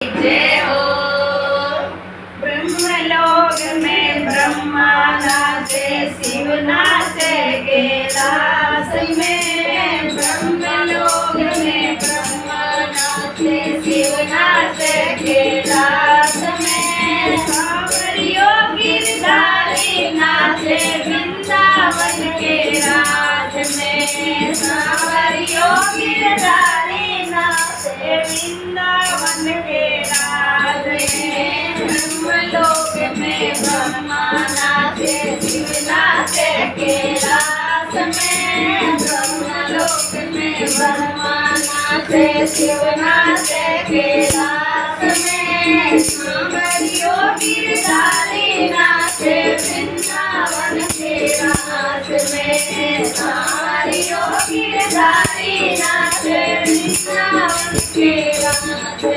जय हो। ब्रह्मलोक में ब्रह्मा नाचे, शिव नाचे कैलाश में। ब्रह्मलोक में ब्रह्मा नाचे, शिव नाचे कैलाश में। सांवरियो गिरधारी नाचे वृंदावन के राज में। सांवरियो गिरधारी नाचे वृंदावन के राज में। ब्रह्मलोक में ब्रह्मा नाचे, शिव नाचे कैलाश में। ब्रह्मलोक में ब्रह्मा नाचे, शिव नाचे कैलाश में। सांवरियो गिरधारी नाचे वृंदावन के राज में। सांवरियो गिरधारी नाचे वृंदावन के राज में।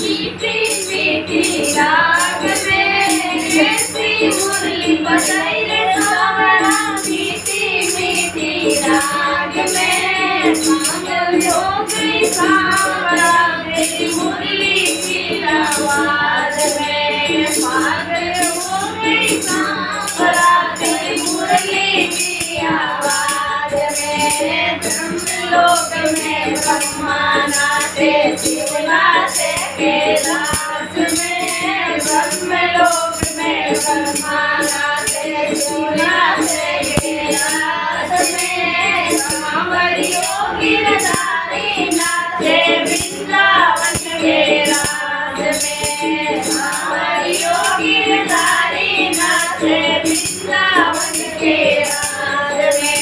मीठी मीठी राग में कैसी मुरली बजाई रे सावरा। मीठी मीठी राग में पागल हो गई सावरा तेरी मुरली की आवाज में। पागल हो गई सावरा तेरी मुरली की आवाज में। ब्रह्मलोक में ब्रह्मा नाचे, शिव नाचे कैलाश में। ब्रह्मलोक में ब्रह्मा नाचे, शिव नाचे कैलाश में। सांवरियो गिरधारी नाचे वृंदावन के राज में। सांवरियो गिरधारी नाचे वृंदावन के राज में।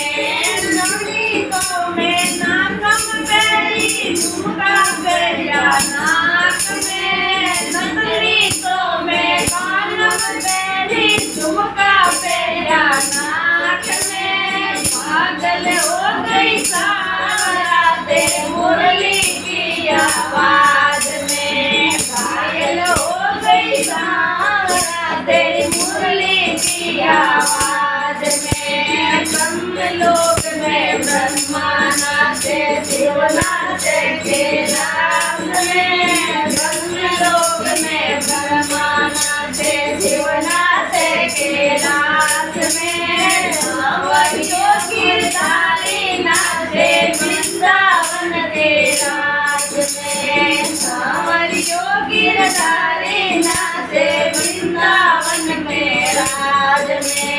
नवनीतों में नाकम बेली झुमका बेलिया नाक में। नवनीतों में कानम बेली झुमका बेलिया नाक में। पागल हो गई सावरा तेरी मुरली की आवाज में। पागल हो गई सावरा तेरी मुरली की आवाज में। ब्रह्मलोक में ब्रह्मा नाचे, शिव नाचे कैलाश में। ब्रह्मलोक में ब्रह्मा नाचे, शिव नाचे कैलाश में। सांवरियो गिरधारी नाचे वृंदावन के राज में। सांवरियो गिरधारी नाचे वृंदावन के राज में।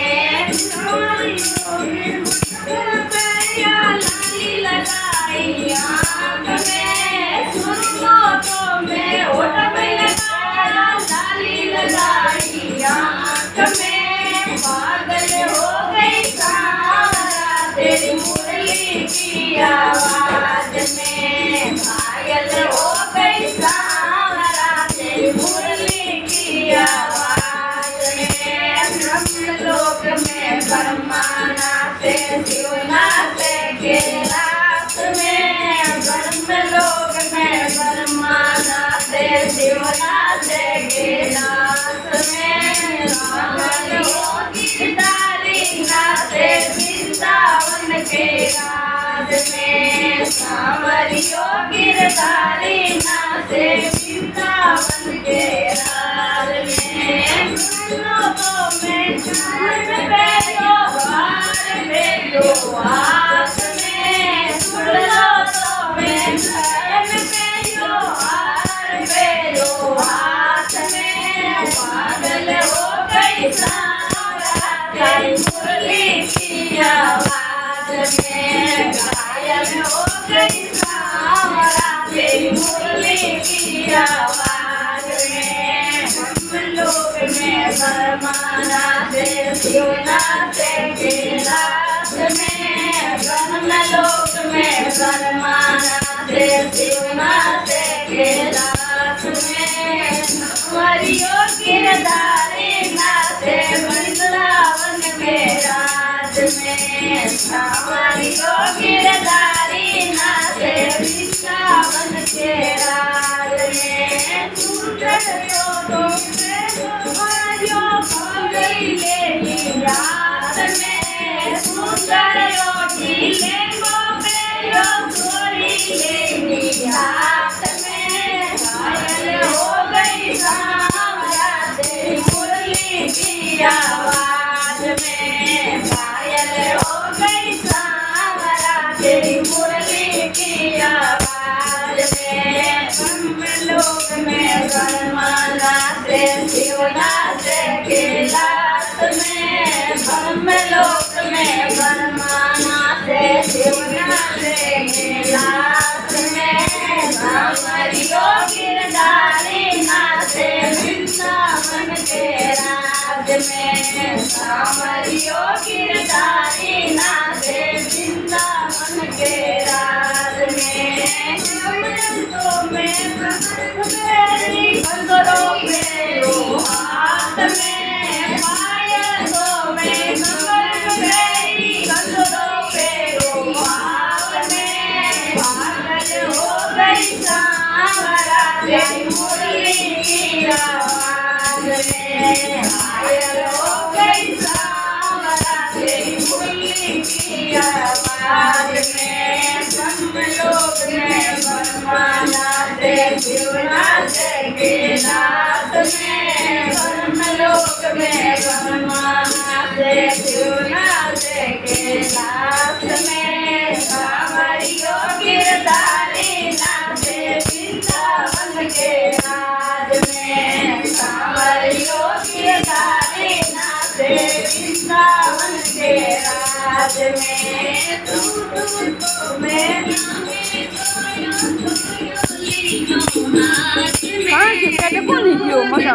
लाली लगाई आँख में, सुरनों में होठ में लगाया लाली लगाई आँख में। पागल हो गई सावरा तेरी मुरली की आवाज में। पागल हो गई सावरा तेरी मुरली की आवाज में। ब्रह्मलोक में ब्रह्मा नाचे, शिव नाचे कैलाश में। ब्रह्मलोक में ब्रह्मा नाचे, शिव नाचे कैलाश में। सांवरियो गिरधारी नाचे वृंदावन के राज में। सांवरियो गिरधारी नाचे वृंदावन के राज में। लोगों में चांद बेलो हार बेलो हाथ में। सुन लो तो में चांद बेलो हार बेलो हाथ में। पागल हो गई सावरा तेरी मुरली की आवाज में। घायल हो गई सावरा तेरी मुरली की आवाज में। ब्रह्मलोक में ब्रह्मा नाचे, शिव नाचे कैलाश में। ब्रह्मलोक में ब्रह्मा नाचे, शिव नाचे कैलाश में। सांवरियो गिरधारी नाचे वृंदावन के राज में। सांवरियो गिरधारी नाचे वृंदावन के राज में। तो गई लेली रात में। लेली रात में घायल हो गई सांवरा तेरी मुरली की आवाज में घायल हो गई सांवरा तेरी मुरली की आवाज में ब्रह्मलोक में गणमाला से शिवनाथ कैलाश में ब्रह्मलोक में गणमाला से शिवनाथ कैलाश में सामरियो गिरधारी नाचे वृंदावन के राज में सामरियो गिरधारी नाचे वृंदावन के राज में तो में मेरी कंगरों में हाथ में पायलों में कमर मेरी कंगरों पे हाथ में पागल हो गई सांवरा तेरी मुरली की आवाज में घायल हो गई सांवरा तेरी मुरली की आवाज में ब्रह्मलोक में ब्रह्माला से शिवनाथ कैलाश में ब्रह्मलोक में ब्रह्माला से शिवनाथ कैलाश में सामरियो गिरधारी नाचे वृंदावन के राज में सामरियो गिरधारी नाचे वृंदावन के राज में तू मैं Ah, kita ada pun video, masa?